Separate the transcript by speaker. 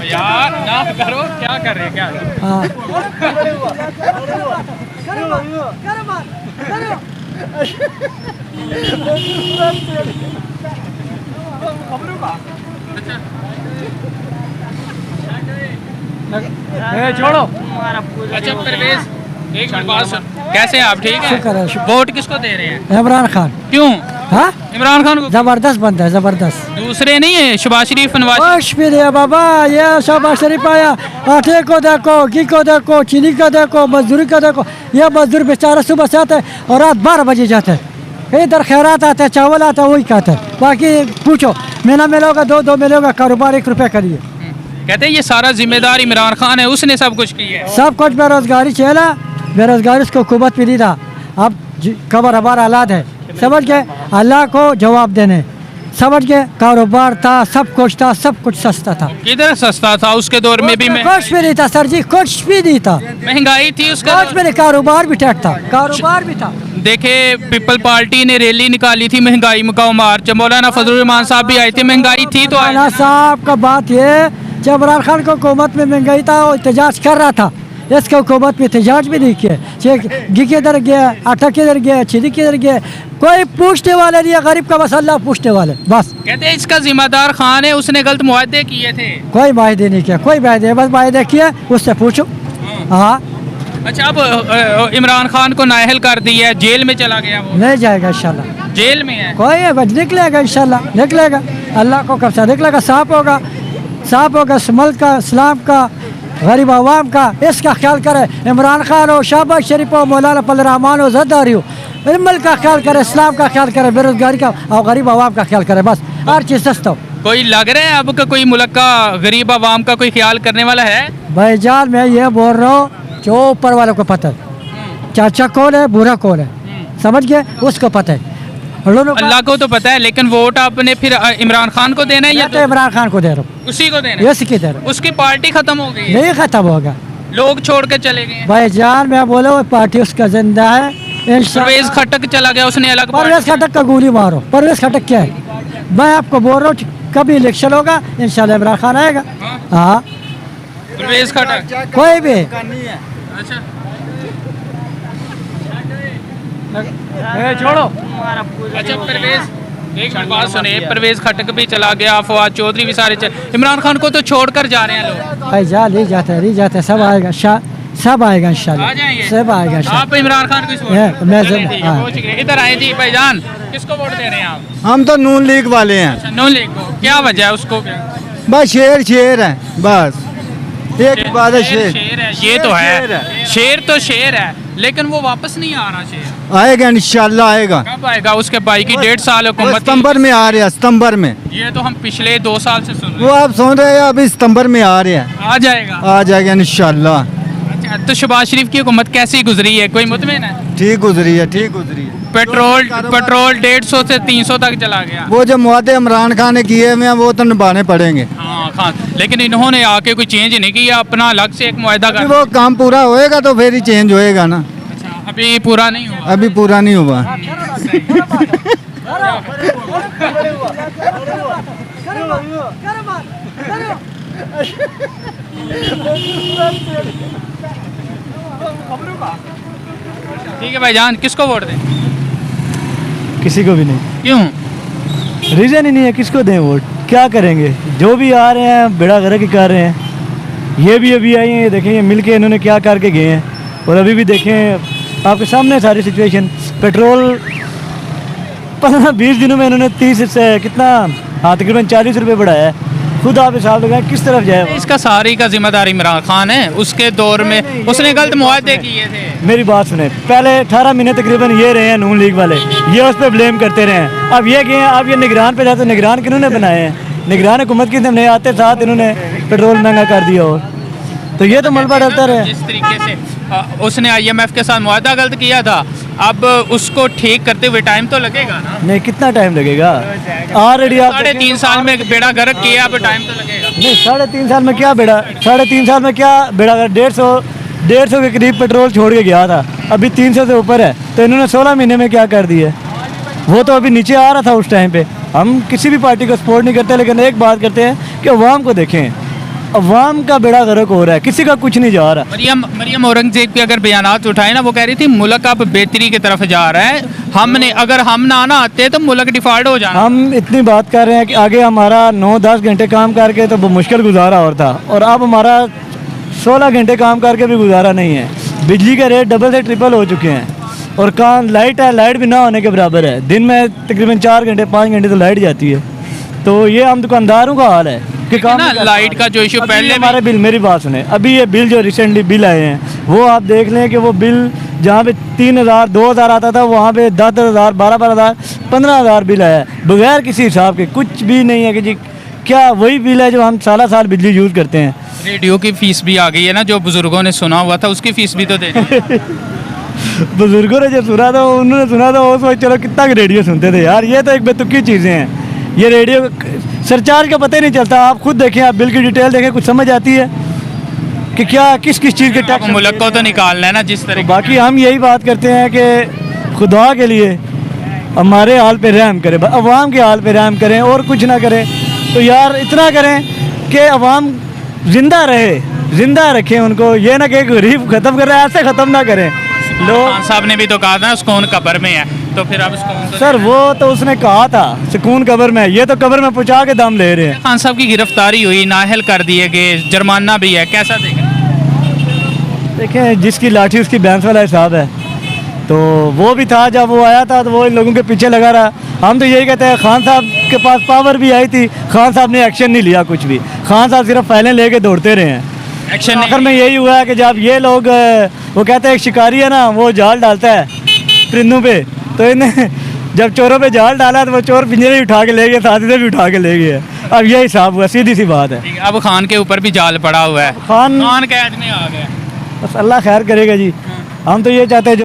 Speaker 1: यार ना करो, क्या कर रहे हैं क्या?
Speaker 2: छोड़ो।
Speaker 1: अच्छा परवेज, एक मिनट बात सुन, कैसे हैं आप? ठीक है।
Speaker 2: शुक्र है, शुक्र।
Speaker 1: वोट किसको दे रहे हैं?
Speaker 2: इमरान खान।
Speaker 1: क्यों?
Speaker 2: हाँ,
Speaker 1: इमरान खान को?
Speaker 2: जबरदस्त बंदा है, जबरदस्त।
Speaker 1: दूसरे नहीं है? शहबाज शरीफ, नवाज
Speaker 2: बस भी दिया बाबा, ये शहबाज शरीफ आया, आटे को देखो, घी को देखो, चीनी को देखो, मजदूरी को देखो। ये मजदूर बेचारा सुबह से आते हैं और रात 12 बजे जाते हैं। इधर खैरात आता है, चावल आता है, वही खाता है। बाकी पूछो, महीना मिलोगा, दो मिलोगा, कारोबार 1 रुपया करिए।
Speaker 1: कहते हैं ये सारा जिम्मेदार इमरान खान है, उसने सब कुछ किया है।
Speaker 2: सब कुछ बेरोजगारी चला, बेरोजगारी उसको हुकूमत मिली था। अब खबर हमारा हालात है, समझ गए? अल्लाह को जवाब देने, समझ गए? कारोबार था, सब कुछ था, सब कुछ सस्ता था।
Speaker 1: किधर सस्ता था? उसके दौर में भी
Speaker 2: कुछ भी नहीं था सर जी, कुछ भी नहीं था।
Speaker 1: महंगाई थी उसका।
Speaker 2: कुछ भी नहीं, कारोबार भी ठीक था, कारोबार भी था।
Speaker 1: देखे पीपल पार्टी ने रैली निकाली थी महंगाई मुकाओ मार्च, मौलाना फजल रहमान साहब भी आए थे, महंगाई थी तो
Speaker 2: मौलाना साहब का बात ये, जब इमरान खान को हुकूमत में महंगाई था वो एहतजाज कर रहा था, इसके हुकूमत में एहतजाज भी नहीं किया। घी किधर गया, आटा किधर गया, चीनी किधर गया, कोई पूछने वाले नहीं है। गरीब का मसला पूछने वाले बस।
Speaker 1: कहते हैं इसका जिम्मेदार खान है, उसने गलत मुआहदे किए थे।
Speaker 2: कोई वायदे नहीं किया, कोई वायदे, बस वायदे किया, उससे पूछो। हाँ।
Speaker 1: अच्छा, अब इमरान खान को नाअहल कर दिया है, जेल में चला गया वो।
Speaker 2: नहीं जाएगा इंशाल्लाह,
Speaker 1: जेल में है।
Speaker 2: कोई है बस, निकलेगा इंशाल्लाह, निकलेगा। अल्लाह को कब से निकलेगा, साफ होगा, साफ होगा। इस मुल्क का, इस्लाम का, गरीब आवाम का, इसका ख्याल करे। इमरान खान हो, शहबाज शरीफ हो, मौलाना फजल रहमान हो, जरदारी हो, मुल्क का ख्याल करे, इस्लाम का ख्याल करे, बेरोजगारी का और गरीब आवाम का ख्याल करे, बस हर चीज़ सस्ता हो।
Speaker 1: कोई लग रहा है अब का कोई मुल्क का गरीब आवाम का कोई ख्याल करने वाला है?
Speaker 2: भाईजान मैं ये बोल रहा हूँ, जो ऊपर वालों को पता है, चाचा कौन है, बुरा कौन है, समझ गए? उसको पता है।
Speaker 1: अल्लाह को तो पता है, लेकिन वोट आपने फिर इमरान खान को देना है या
Speaker 2: तो इमरान खान को दे रहा हूँ,
Speaker 1: उसी को देना है?
Speaker 2: उसी की दे रहा हूँ।
Speaker 1: उसकी पार्टी खत्म हो गई है।
Speaker 2: नहीं खत्म होगा,
Speaker 1: लोग छोड़ के चले गए।
Speaker 2: भाईजान मैं बोला वो पार्टी उसका जिंदा है।
Speaker 1: परवेज खटक चला गया, उसने अलग
Speaker 2: परवेज खटक का गोली मारो। परवेज खटक क्या है? मैं आपको बोल रहा हूँ, कभी इलेक्शन होगा इंशाल्लाह इमरान खान आएगा। हाँ,
Speaker 1: परवेज खटक
Speaker 2: कोई भी।
Speaker 1: अच्छा
Speaker 2: छोड़ो।
Speaker 1: अच्छा परवेज, एक मिनट बात सुने, परवेज खटक भी चला गया, फवाद चौधरी भी सारे इमरान खान को तो छोड़कर जा रहे हैं लोग।
Speaker 2: भाई जा ले जाते हैं, नहीं जाते, सब आएगा, सब आएगा इंशाल्लाह,
Speaker 1: आ जाएंगे,
Speaker 2: सब आएगा इंशाल्लाह।
Speaker 1: आप इमरान खान को इधर आए जी। भाईजान किसको वोट दे रहे हैं आप?
Speaker 3: हम तो नून लीग वाले हैं।
Speaker 1: अच्छा, नून लीग को क्या वजह है? उसको
Speaker 3: बस शेर है, बस एक बात है,
Speaker 1: शेर है, ये तो है, शेर तो शेर है, लेकिन वो वापस नहीं आ रहा। शेर
Speaker 3: आएगा इंशाल्लाह, आएगा।
Speaker 1: कब आएगा? उसके भाई की 1.5 साल हुकूमत।
Speaker 3: सितंबर में आ रहे हैं, सितंबर में।
Speaker 1: ये तो हम पिछले 2 साल से सुन रहे
Speaker 3: वो आप सुन रहे हैं, अभी सितंबर में आ रहे हैं।
Speaker 1: आ जाएगा,
Speaker 3: आ जाएगा इंशाल्लाह।
Speaker 1: अच्छा, तो शहबाज शरीफ की हुकूमत कैसी गुजरी है? कोई मुतमिन है?
Speaker 3: ठीक गुजरी है, ठीक गुजरी है।
Speaker 1: पेट्रोल 150 से 300 तक चला गया।
Speaker 3: वो जो मुआदे इमरान खान ने किए हुए हैं वो तो निभाने पड़ेंगे।
Speaker 1: हाँ खान, लेकिन इन्होंने आके कोई चेंज नहीं किया, अपना अलग से एक मुआहदा कर।
Speaker 3: वो काम पूरा होएगा तो फिर ही चेंज होएगा ना।
Speaker 1: अच्छा, अभी पूरा नहीं हुआ।
Speaker 3: अभी पूरा नहीं हुआ।
Speaker 1: ठीक है भाईजान, किसको वोट दें?
Speaker 4: किसी को भी नहीं।
Speaker 1: क्यों?
Speaker 4: रीज़न ही नहीं है, किसको दें वोट? क्या करेंगे? जो भी आ रहे हैं बेड़ा गर्क ही कर रहे हैं। ये भी अभी आई हैं, देखें ये मिल के इन्होंने क्या करके गए हैं। और अभी भी देखें आपके सामने सारी सिचुएशन। पेट्रोल 15-20 दिनों में इन्होंने 30 से कितना, हाँ तकरीबन 40 रुपये बढ़ाया है। खुद आप हिसाब लगाएं किस तरफ जाए।
Speaker 1: इसका सारी का जिम्मेदार इमरान खान है। उसके दौर में उसने गलत मुआहदे किए थे।
Speaker 4: मेरी बात सुने, पहले 18 महीने तकरीबन ये रहे हैं नून लीग वाले, ये उस पर ब्लेम करते रहे हैं। अब ये गए हैं, अब ये निगरान पे जाते, निगरान किन्होंने बनाए हैं? निगरान हुकूमत की नए आते साथ इन्होंने पेट्रोल महंगा कर दिया। और तो ये तो मलबा डलता रहे।
Speaker 1: जिस तरीके से उसने IMF के साथ मुआहदा गलत किया था, अब उसको ठीक करते हुए टाइम तो लगेगा ना?
Speaker 4: नहीं, कितना टाइम लगेगा? ऑलरेडी आप
Speaker 1: 3.5 साल में बेड़ा गर्क किया, अब टाइम तो लगेगा।
Speaker 4: नहीं, 3.5 साल में क्या बेड़ा, 3.5 साल में क्या बेड़ा गर्क? 150 के करीब पेट्रोल छोड़ के गया था, अभी 300 से ऊपर है। तो इन्होंने 16 महीने में क्या कर दिया? वो तो अभी नीचे आ रहा था उस टाइम पे, हम किसी भी पार्टी को सपोर्ट नहीं करते, लेकिन एक बात करते हैं कि अवाम को देखें, अवाम का बेड़ा गर्क हो रहा है, किसी का कुछ नहीं जा रहा।
Speaker 1: मरियम औरंगजेब के अगर बयानात उठाए ना, वो कह रही थी मुल्क अब बेहतरी की तरफ जा रहा है, हमने अगर हम ना आते तो मुल्क डिफॉल्ट हो जाना।
Speaker 4: हम इतनी बात कर रहे हैं कि आगे हमारा 9-10 घंटे काम करके तो वो मुश्किल गुजारा और था, और अब हमारा 16 घंटे काम करके भी गुजारा नहीं है। बिजली के रेट डबल से ट्रिपल हो चुके हैं, और कहाँ लाइट है, लाइट भी ना होने के बराबर है। दिन में तकरीबन 4 घंटे 5 घंटे तो लाइट जाती है। तो ये हम दुकानदारों का हाल है कि काम
Speaker 1: ना लाइट का जो इशू पहले
Speaker 4: हमारे बिल, मेरी बात सुने, अभी ये बिल जो रिसेंटली बिल आए हैं वो आप देख लें कि वो बिल जहाँ पे 3,000 2,000 आता था, वहाँ पे 10,000 12,000 15,000 बिल आया है, बगैर किसी हिसाब के। कुछ भी नहीं है कि जी क्या वही बिल है जो हम साल साल बिजली यूज़ करते हैं।
Speaker 1: रेडियो की फीस भी आ गई है ना, जो बुजुर्गों ने सुना हुआ था उसकी फीस भी तो देनी है।
Speaker 4: बुजुर्गों ने जो सुना था उन्होंने सुना था, वो सोच चलो कितना रेडियो सुनते थे यार। ये तो एक बेतुकी चीज़ें हैं, ये रेडियो सरचार्ज का पता ही नहीं चलता। आप खुद देखें, आप बिल की डिटेल देखें, कुछ समझ आती है कि क्या किस किस चीज़ के टैक्स।
Speaker 1: मुल्क को तो निकालना है ना जिस तरह।
Speaker 4: बाकी हम यही बात करते हैं कि खुदा के लिए हमारे हाल पे रहम करें, अवाम के हाल पे रहम करें और कुछ ना करें। तो यार इतना करें कि अवाम जिंदा रहे, जिंदा रखें उनको, ये ना कि गरीब ख़त्म कर रहे हैं, ऐसे ख़त्म ना करें। लोग
Speaker 1: खान साहब ने भी तो कहा था सुकून कब्र में है, तो फिर अब सुकून तो
Speaker 4: सर वो तो उसने कहा था सुकून कब्र में, ये तो कब्र में पहुंचा के दम ले रहे हैं।
Speaker 1: खान साहब की गिरफ्तारी हुई, नाअहल कर दिए गए, जुर्माना भी है, कैसा देखें?
Speaker 4: देखें, जिसकी लाठी उसकी भैंस वाला हिसाब है। तो वो भी था, जब वो आया था तो वो इन लोगों के पीछे लगा रहा। हम तो यही कहते हैं, खान साहब के पास पावर भी आई थी, खान साहब ने एक्शन नहीं लिया कुछ भी। खान साहब सिर्फ फाइलें लेके दौड़ते रहे हैं।
Speaker 1: एक्शन
Speaker 4: आखिर में यही हुआ है कि जब ये लोग वो कहते हैं एक शिकारी है ना, वो जाल डालता है परिंदों पे, तो इन्हें जब चोरों पे जाल डाला तो वो चोर पिंजरे भी उठा के ले गए, साथी से भी उठा के ले गए। अब यही हिसाब हुआ, सीधी सी बात है।
Speaker 1: अब खान के ऊपर भी जाल पड़ा हुआ है,
Speaker 4: खान
Speaker 1: कैद में आ गया।
Speaker 4: बस अल्लाह खैर करेगा जी। हम तो ये चाहते हैं